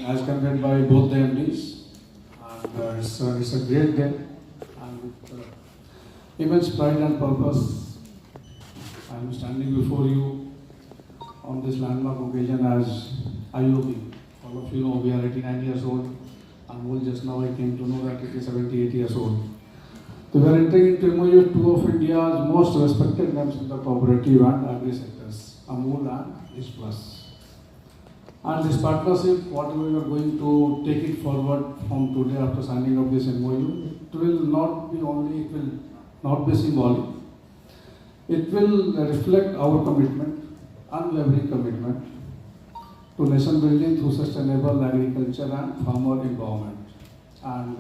as conveyed by both the MDs. And it's a great day. And with immense pride and purpose, I am standing before you on this landmark occasion as IOB. All of you know we are 89 years old. Amul, just now I came to know that it is 78 years old. So we are entering into MOU, two of India's most respected names in the cooperative and agri sectors, Amul and Rich Plus. And this partnership, whatever we are going to take it forward from today after signing of this MOU, it will not be symbolic. It will reflect our commitment, unwavering commitment to nation building through sustainable agriculture and farmer empowerment. And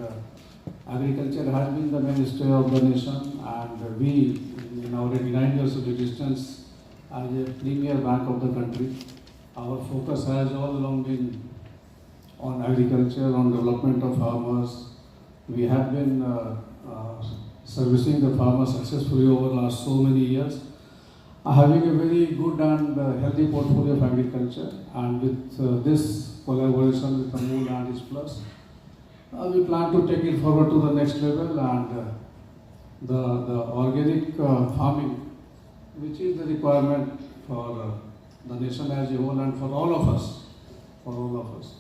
agriculture has been the mainstay of the nation, and we, in our 89 years of existence, as a premier bank of the country, our focus has all along been on agriculture, on development of farmers. We have been servicing the farmers successfully over the last so many years, having a very good and healthy portfolio of agriculture. And with this collaboration with Amul and Rich Plus, we plan to take it forward to the next level, and the organic farming, which is the requirement for the nation as a whole and for all of us.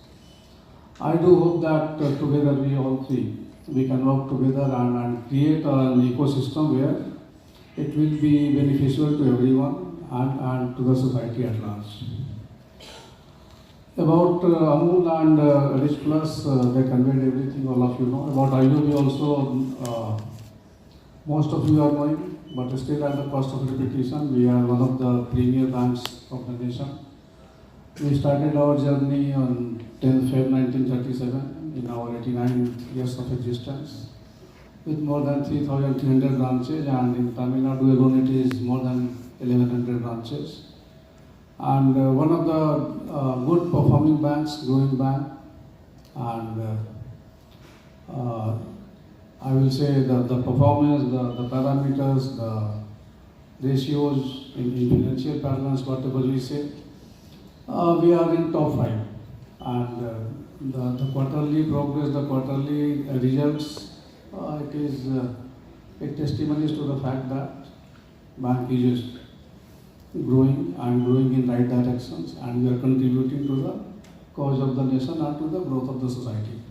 I do hope that together we all three, we can work together and create an ecosystem where it will be beneficial to everyone and to the society at large. About Amul and Rich Plus, they conveyed everything all of you know. About IOB also, most of you are knowing, but still at the cost of repetition, we are one of the premier banks of the nation. We started our journey on 10th February 1937 in our 89 years of existence, with more than 3,300 branches, and in Tamil Nadu alone it is more than 1,100 branches. And one of the good performing banks, growing bank, and I will say the performance, the parameters, the ratios in financial parlance, whatever we say, we are in top 5. And the quarterly progress, the quarterly results, it is a testimony to the fact that bank is growing and growing in right directions, and we are contributing to the cause of the nation and to the growth of the society.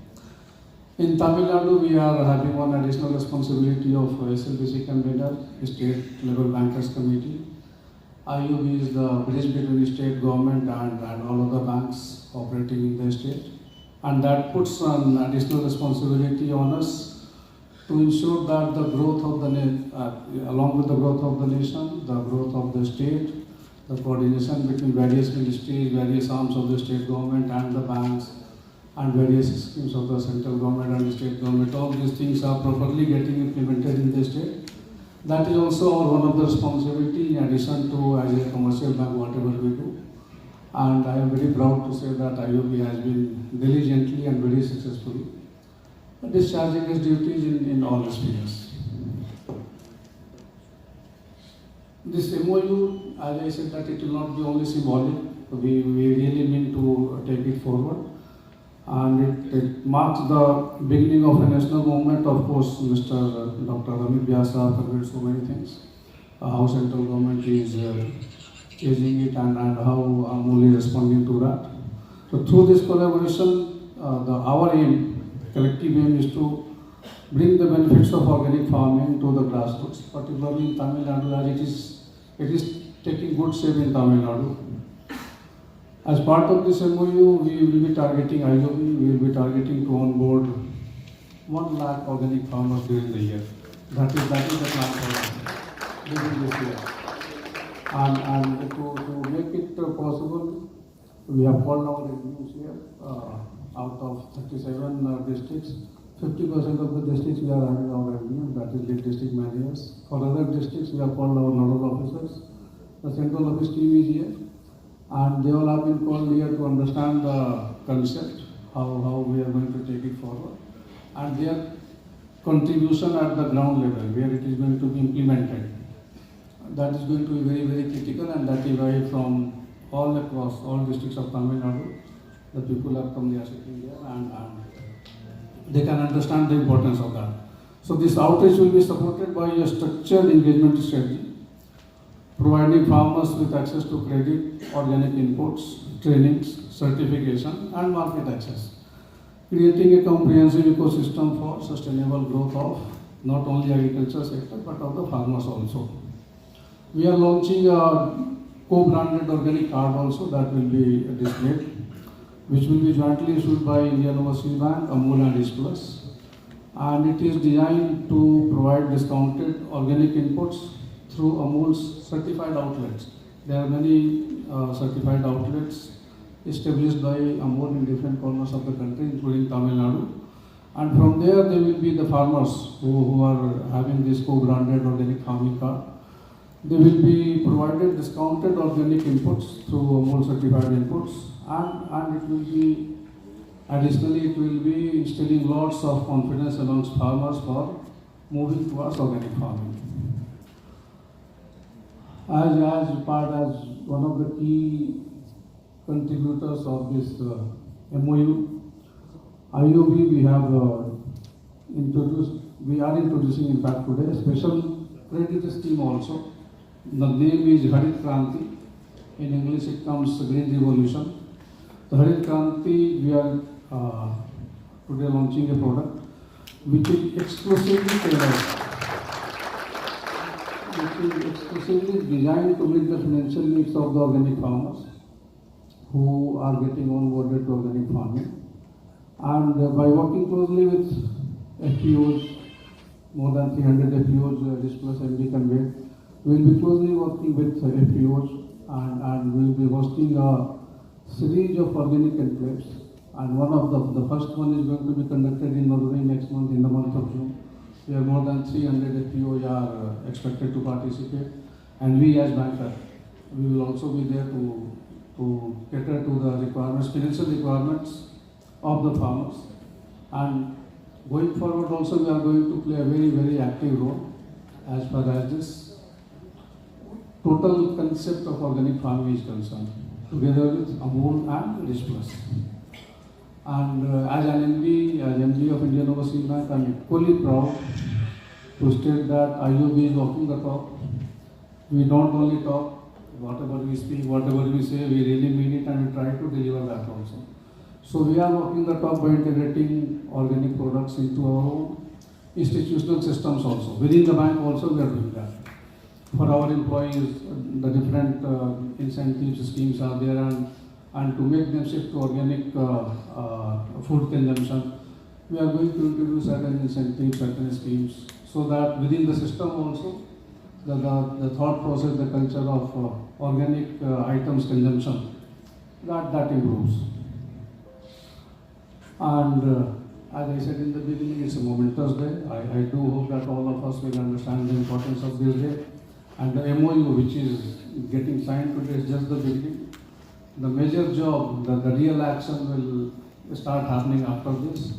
In Tamil Nadu, we are having one additional responsibility of SLBC convener, State Level Bankers Committee. IOB is the bridge between the state government and all other banks operating in the state. And that puts an additional responsibility on us to ensure that the growth of the along with the growth of the nation, the growth of the state, the coordination between various ministries, various arms of the state government and the banks, and various schemes of the central government and the state government, all these things are properly getting implemented in the state. That is also one of the responsibility in addition to as a commercial bank, whatever we do. And I am very proud to say that IOB has been diligently and very successfully discharging its duties in all spheres. This MOU, as I said, that it will not be only symbolic. We really mean to take it forward. And it marks the beginning of a national movement. Of course, Mr. Dr. Amit Vyasa conveyed so many things. How central government is changing it and how Amul is responding to that. So through this collaboration, our aim, collective aim, is to bring the benefits of organic farming to the grassroots, particularly in Tamil Nadu, as it is taking good shape in Tamil Nadu. As part of this MOU, we will be targeting IOB, we will be targeting to onboard 1 lakh organic farmers during the year. That is the plan for during this year. And to make it possible, we have called our revenues here. Out of 37 districts, 50% of the districts we are having our revenue, that is lead district managers. For other districts, we have called our nodal officers. The central office team is here. And they all have been called here to understand the concept, how we are going to take it forward, and their contribution at the ground level, where it is going to be implemented. That is going to be very, very critical, and that is why from all across all districts of Tamil Nadu, The people are come, they are sitting there, and they can understand the importance of that. So this outreach will be supported by a structured engagement strategy, providing farmers with access to credit, organic inputs, trainings, certification, and market access, creating a comprehensive ecosystem for sustainable growth of not only agriculture sector but of the farmers also. We are launching a co-branded organic card also that will be displayed, which will be jointly issued by Indian Overseas Bank, Amul and Rice Plus. And it is designed to provide discounted organic inputs through Amul's certified outlets. There are many certified outlets established by Amul in different corners of the country, including Tamil Nadu. And from there, they will be the farmers who are having this co-branded organic farming card. They will be provided discounted organic inputs through Amul certified inputs, and it will be additionally, it will be instilling lots of confidence amongst farmers for moving towards organic farming. As one of the key contributors of this MOU, IOB, we are introducing in fact today a special credit scheme also. The name is Harit Kranti. In English it comes Green Revolution. The Harit Kranti, we are today launching a product which is exclusively tailored, which is exclusively designed to meet the financial needs of the organic farmers who are getting onboarded to organic farming. And by working closely with FPOs, more than 300 FPOs, Rice Plus MD conveyed, we will be closely working with FPOs and we will be hosting a series of organic enclaves. And one of the first one is going to be conducted in Madurai next month, in the month of June, where more than 300 FPOs are expected to participate. And we as banker, we will also be there to cater to the requirements, financial requirements of the farmers. And going forward also, we are going to play a very, very active role as far as this total concept of organic farming is concerned, together with Amul and Rice Plus. And as an MD, as MD of Indian Overseas Bank, I am equally proud to state that IOB is walking the talk. We don't only talk, whatever we speak, whatever we say, we really mean it and we try to deliver that also. So we are walking the talk by integrating organic products into our own institutional systems also. Within the bank also we are doing that. For our employees, the different incentive schemes are there, and to make them shift to organic food consumption, we are going to introduce certain incentives, certain schemes, so that within the system also, the thought process, the culture of organic items consumption, that improves. And as I said in the beginning, it's a momentous day. I do hope that all of us will understand the importance of this day. And the MOU, which is getting signed today, is just the beginning. The major job, the real action will start happening after this.